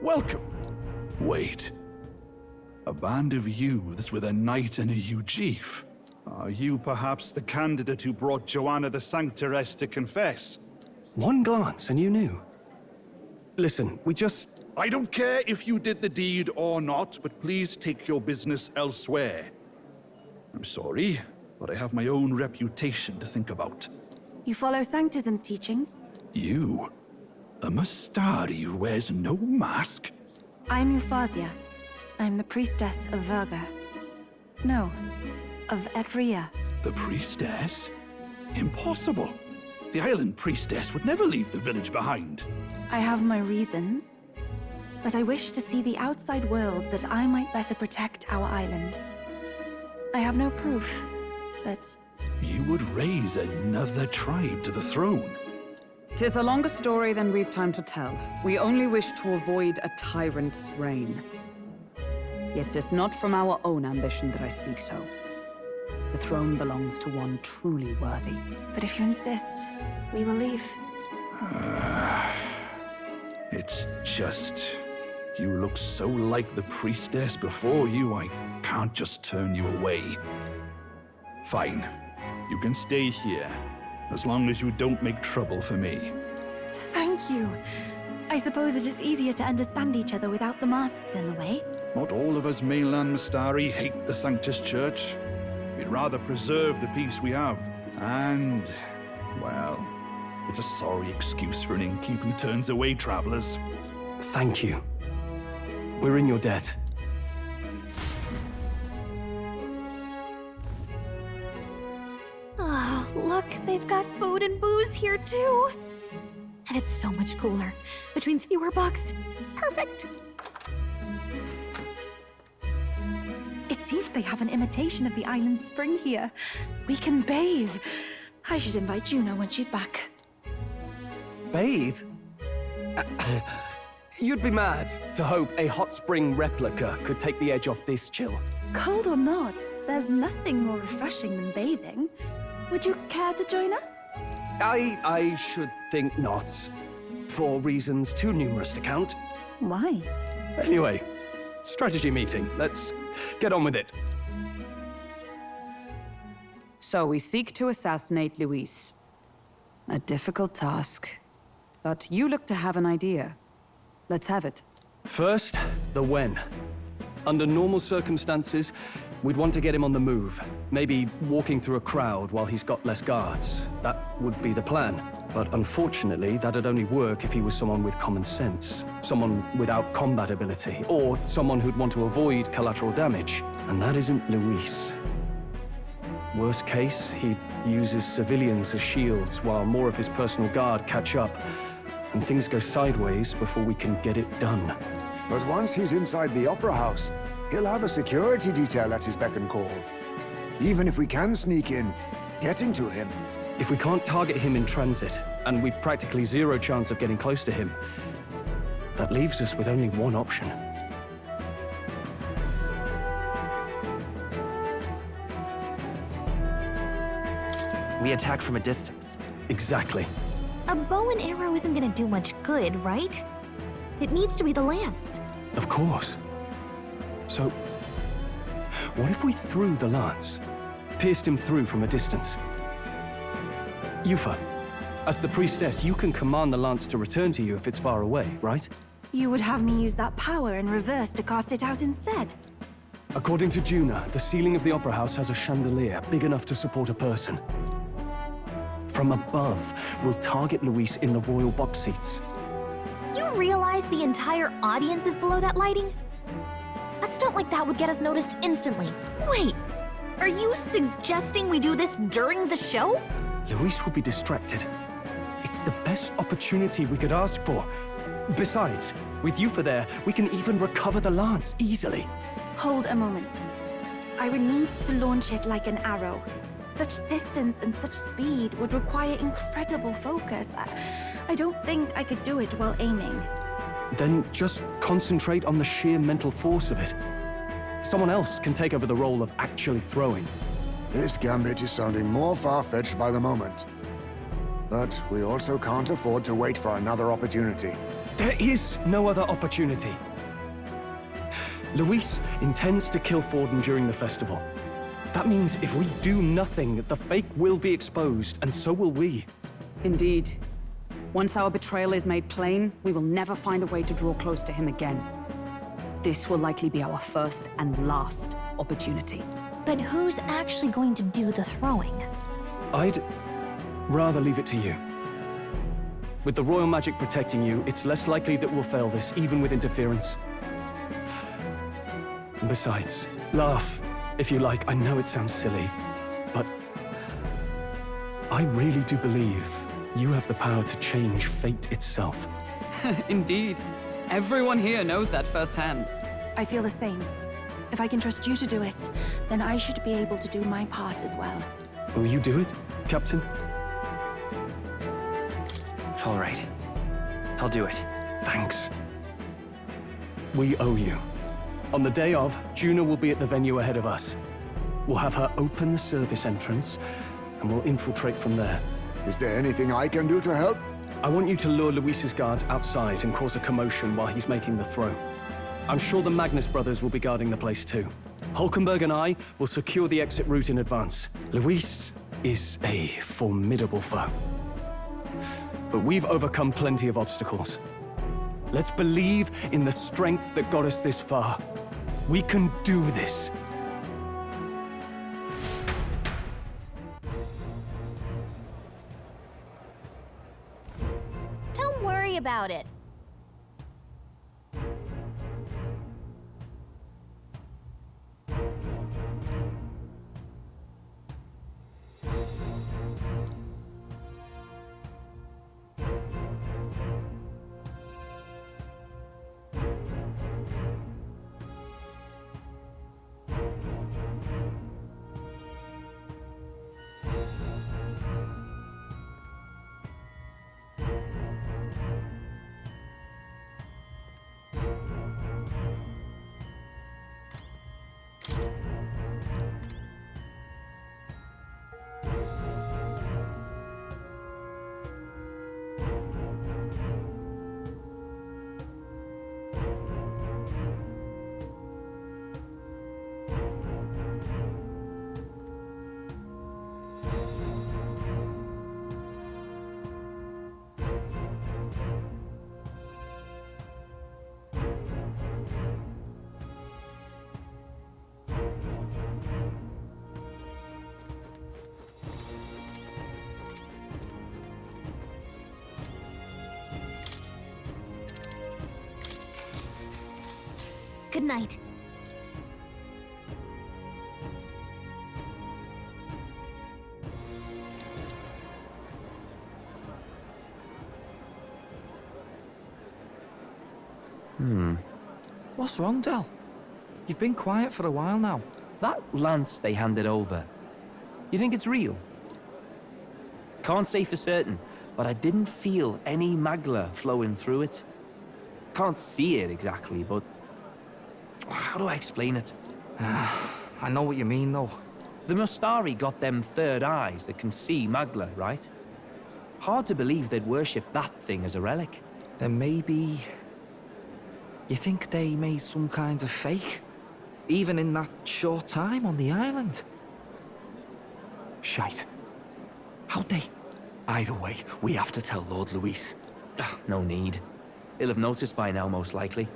Welcome. Wait. A band of youths with a knight and a Ujif. Are you perhaps the candidate who brought Joanna the Sanctoress to confess? One glance and you knew. Listen, I don't care if you did the deed or not, but please take your business elsewhere. I'm sorry, but I have my own reputation to think about. You follow Sanctism's teachings? You? A Mastari who wears no mask? I'm Euphazia. I'm the priestess of Verga. No, of Edria. The priestess? Impossible. The island priestess would never leave the village behind. I have my reasons, but I wish to see the outside world that I might better protect our island. I have no proof, but... You would raise another tribe to the throne. 'Tis a longer story than we've time to tell. We only wish to avoid a tyrant's reign. Yet 'tis not from our own ambition that I speak so. The throne belongs to one truly worthy. But if you insist, we will leave. It's just... You look so like the priestess before you, I can't just turn you away. Fine. You can stay here, as long as you don't make trouble for me. Thank you. I suppose it is easier to understand each other without the masks in the way. Not all of us mainland Mastari hate the Sanctus Church. We'd rather preserve the peace we have. And, well, it's a sorry excuse for an innkeep who turns away travelers. thank you. We're in your debt. Oh, look, they've got food and booze here too. And it's so much cooler, which means fewer bugs. Perfect. It seems they have an imitation of the island spring here. We can bathe. I should invite Juno when she's back. Bathe? You'd be mad to hope a hot spring replica could take the edge off this chill. Cold or not, there's nothing more refreshing than bathing. Would you care to join us? I should think not. For reasons too numerous to count. Why? Anyway, strategy meeting. Let's get on with it. So we seek to assassinate Luis. A difficult task. But you look to have an idea. Let's have it. First, the when. Under normal circumstances, we'd want to get him on the move. Maybe walking through a crowd while he's got less guards. That would be the plan. But unfortunately, that'd only work if he was someone with common sense. Someone without combat ability. Or someone who'd want to avoid collateral damage. And that isn't Luis. Worst case, he'd use his civilians as shields while more of his personal guard catch up. And things go sideways before we can get it done. But once he's inside the Opera House, he'll have a security detail at his beck and call. Even if we can sneak in, getting to him. If we can't target him in transit, and we've practically zero chance of getting close to him, that leaves us with only one option. We attack from a distance. Exactly. A bow and arrow isn't gonna do much good, right? It needs to be the lance. Of course. So, what if we threw the lance? Pierced him through from a distance? Yufa, as the priestess, you can command the lance to return to you if it's far away, right? You would have me use that power in reverse to cast it out instead. According to Juna, the ceiling of the Opera House has a chandelier big enough to support a person. From above, we'll target Luis in the royal box seats. You realize the entire audience is below that lighting? A stunt like that would get us noticed instantly. Wait, are you suggesting we do this during the show? Luis will be distracted. It's the best opportunity we could ask for. Besides, with Yufa there, we can even recover the lance easily. Hold a moment. I would need to launch it like an arrow. Such distance and such speed would require incredible focus. I don't think I could do it while aiming. Then just concentrate on the sheer mental force of it. Someone else can take over the role of actually throwing. This gambit is sounding more far-fetched by the moment. But we also can't afford to wait for another opportunity. There is no other opportunity. Luis intends to kill Forden during the festival. That means if we do nothing, the fake will be exposed, and so will we. Indeed. Once our betrayal is made plain, we will never find a way to draw close to him again. This will likely be our first and last opportunity. But who's actually going to do the throwing? I'd rather leave it to you. With the royal magic protecting you, it's less likely that we'll fail this, even with interference. And besides, laugh, if you like. I know it sounds silly, but I really do believe you have the power to change fate itself. Indeed. Everyone here knows that firsthand. I feel the same. If I can trust you to do it, then I should be able to do my part as well. Will you do it, Captain? All right. I'll do it. Thanks. We owe you. On the day of, Juna will be at the venue ahead of us. We'll have her open the service entrance, and we'll infiltrate from there. Is there anything I can do to help? I want you to lure Luis's guards outside and cause a commotion while he's making the throw. I'm sure the Magnus brothers will be guarding the place too. Hulkenberg and I will secure the exit route in advance. Luis is a formidable foe. But we've overcome plenty of obstacles. Let's believe in the strength that got us this far. We can do this. Don't worry about it. Good night. What's wrong, Del? You've been quiet for a while now. That lance they handed over, you think it's real? Can't say for certain, but I didn't feel any magla flowing through it. Can't see it exactly, but how do I explain it? I know what you mean, though. The Mustari got them third eyes that can see magla, right? Hard to believe they'd worship that thing as a relic. Then maybe... You think they made some kind of fake? Even in that short time on the island? Shite. How'd they? Either way, we have to tell Lord Luis. No need. He'll have noticed by now, most likely.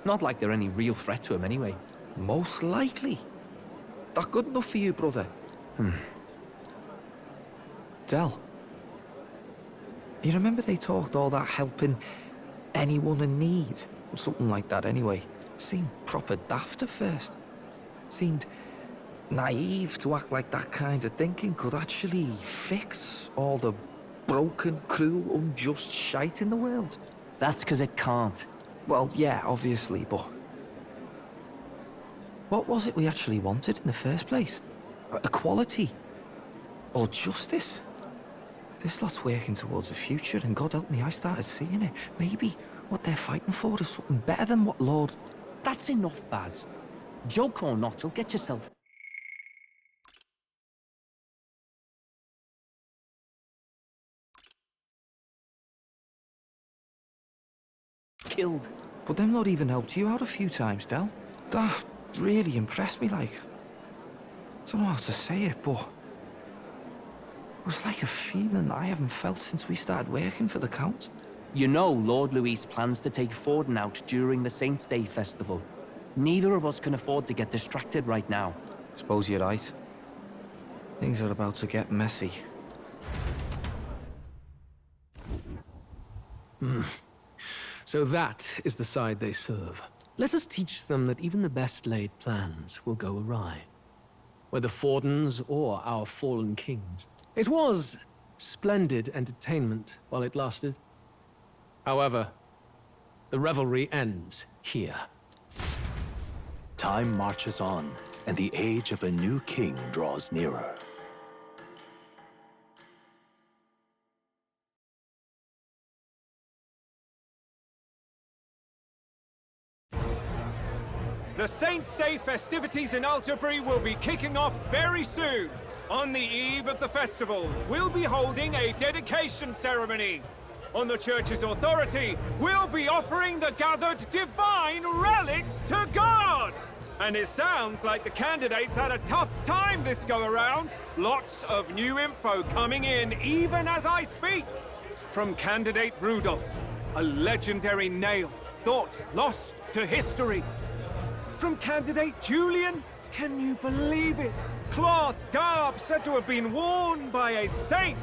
Not like they're any real threat to him anyway. Most likely. That good enough for you, brother? Del. You remember they talked all that helping anyone in need? Or something like that anyway. Seemed proper daft at first. Seemed naive to act like that kind of thinking could actually fix all the broken, cruel, unjust shite in the world. That's because it can't. Well, yeah, obviously, but... What was it we actually wanted in the first place? Equality? Or justice? This lot's working towards a future, and God help me, I started seeing it. Maybe what they're fighting for is something better than what Lord... That's enough, Baz. Joke or not, you'll get yourself killed. But them lot even helped you out a few times, Del. That really impressed me, like. I don't know how to say it, but... It was like a feeling I haven't felt since we started working for the Count. You know Lord Luis plans to take Forden out during the Saints' Day festival. Neither of us can afford to get distracted right now. Suppose you're right. Things are about to get messy. So that is the side they serve. Let us teach them that even the best laid plans will go awry. Whether Fordens or our fallen kings. It was splendid entertainment while it lasted. However, the revelry ends here. Time marches on, and the age of a new king draws nearer. The Saints' Day festivities in Alderbury will be kicking off very soon. On the eve of the festival, we'll be holding a dedication ceremony. On the church's authority, we'll be offering the gathered divine relics to God! And it sounds like the candidates had a tough time this go-around. Lots of new info coming in even as I speak. From candidate Rudolph, a legendary nail thought lost to history. From candidate Julian, can you believe it? Cloth garb said to have been worn by a saint.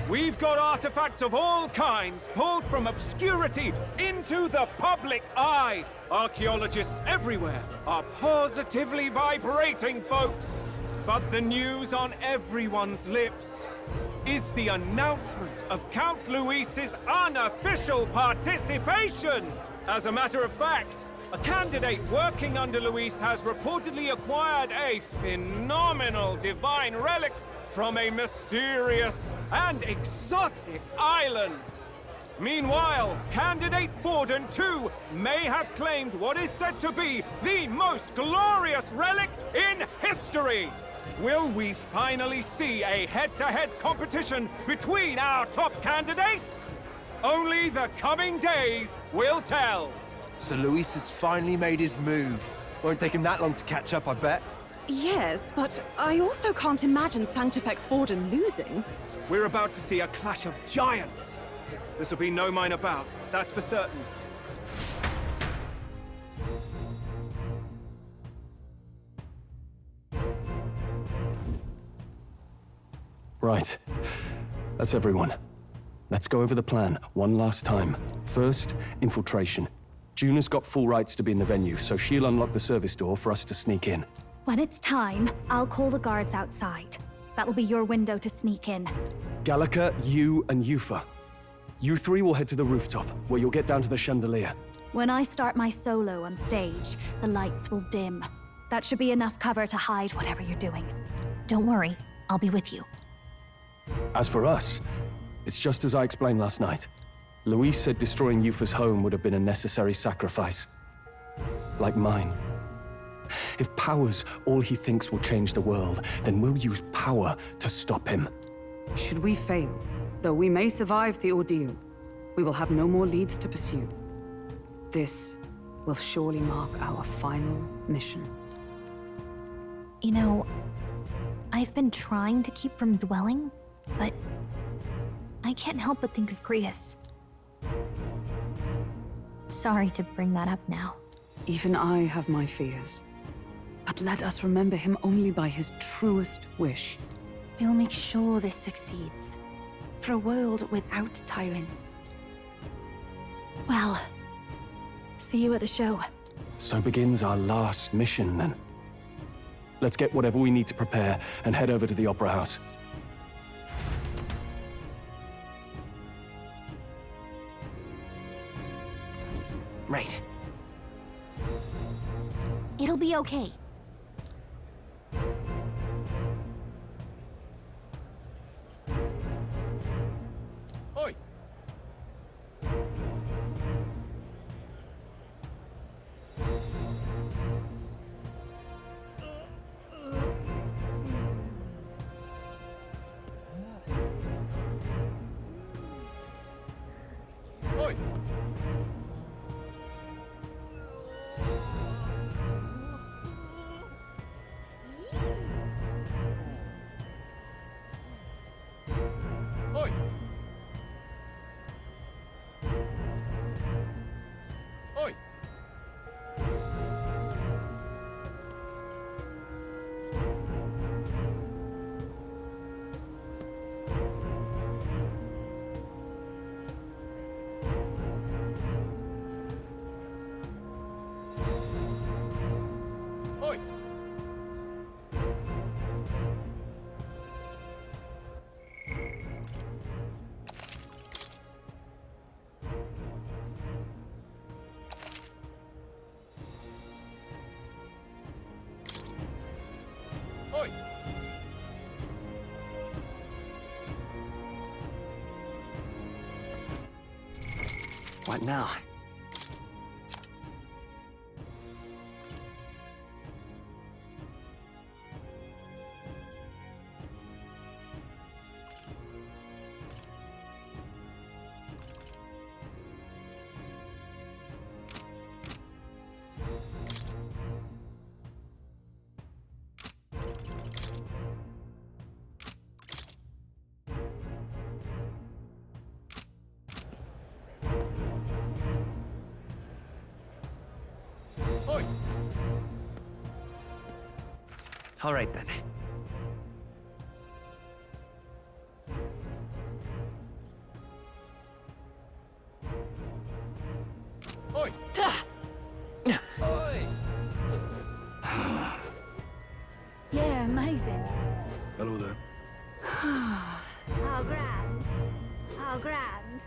We've got artifacts of all kinds pulled from obscurity into the public eye. Archaeologists everywhere are positively vibrating, folks. But the news on everyone's lips is the announcement of Count Luis's unofficial participation. As a matter of fact, a candidate working under Luis has reportedly acquired a phenomenal divine relic from a mysterious and exotic island. Meanwhile, candidate Forden, too, may have claimed what is said to be the most glorious relic in history. Will we finally see a head-to-head competition between our top candidates? Only the coming days will tell. So Luis has finally made his move. Won't take him that long to catch up, I bet. Yes, but I also can't imagine Sanctifex Forden losing. We're about to see a clash of giants. This'll be no minor bout, that's for certain. Right. That's everyone. Let's go over the plan one last time. First, infiltration. Juna's got full rights to be in the venue, so she'll unlock the service door for us to sneak in. When it's time, I'll call the guards outside. That'll be your window to sneak in. Gallica, you, and Yufa. You three will head to the rooftop, where you'll get down to the chandelier. When I start my solo on stage, the lights will dim. That should be enough cover to hide whatever you're doing. Don't worry, I'll be with you. As for us, it's just as I explained last night. Luis said destroying Yufa's home would have been a necessary sacrifice. Like mine. If power's all he thinks will change the world, then we'll use power to stop him. Should we fail, though we may survive the ordeal, we will have no more leads to pursue. This will surely mark our final mission. You know, I've been trying to keep from dwelling, but I can't help but think of Grius. Sorry to bring that up now. Even I have my fears. But let us remember him only by his truest wish. We'll make sure this succeeds. For a world without tyrants. Well, see you at the show. So begins our last mission, then. Let's get whatever we need to prepare and head over to the Opera House. Right. It'll be okay. Oi! Oi! What now? All right, then. Oi! Oi! Yeah, amazing. Hello there. How grand. How grand.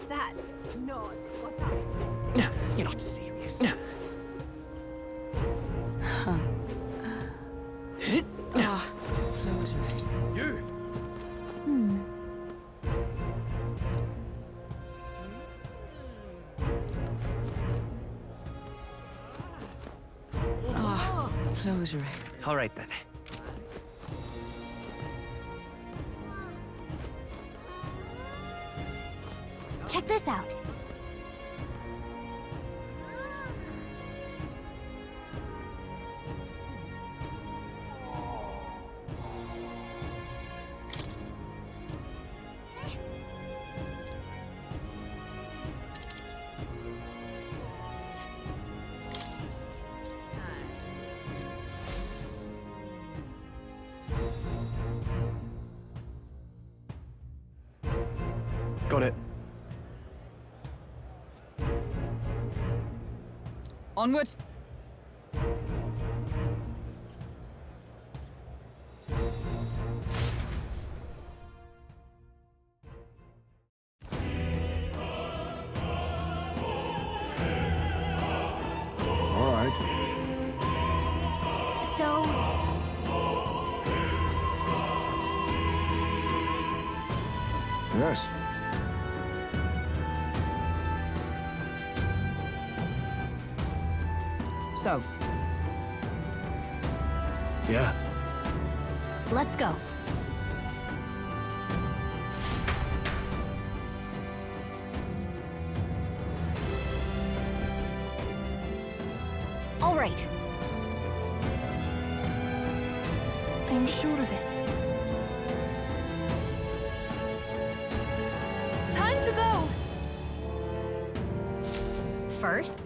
That's not what I... You're not serious. You! Close your eyes. All right, then. Check this out. Got it. Onward! All right. So, Yes. So, Yeah. let's go. All right. I'm sure of it. Time to go! First,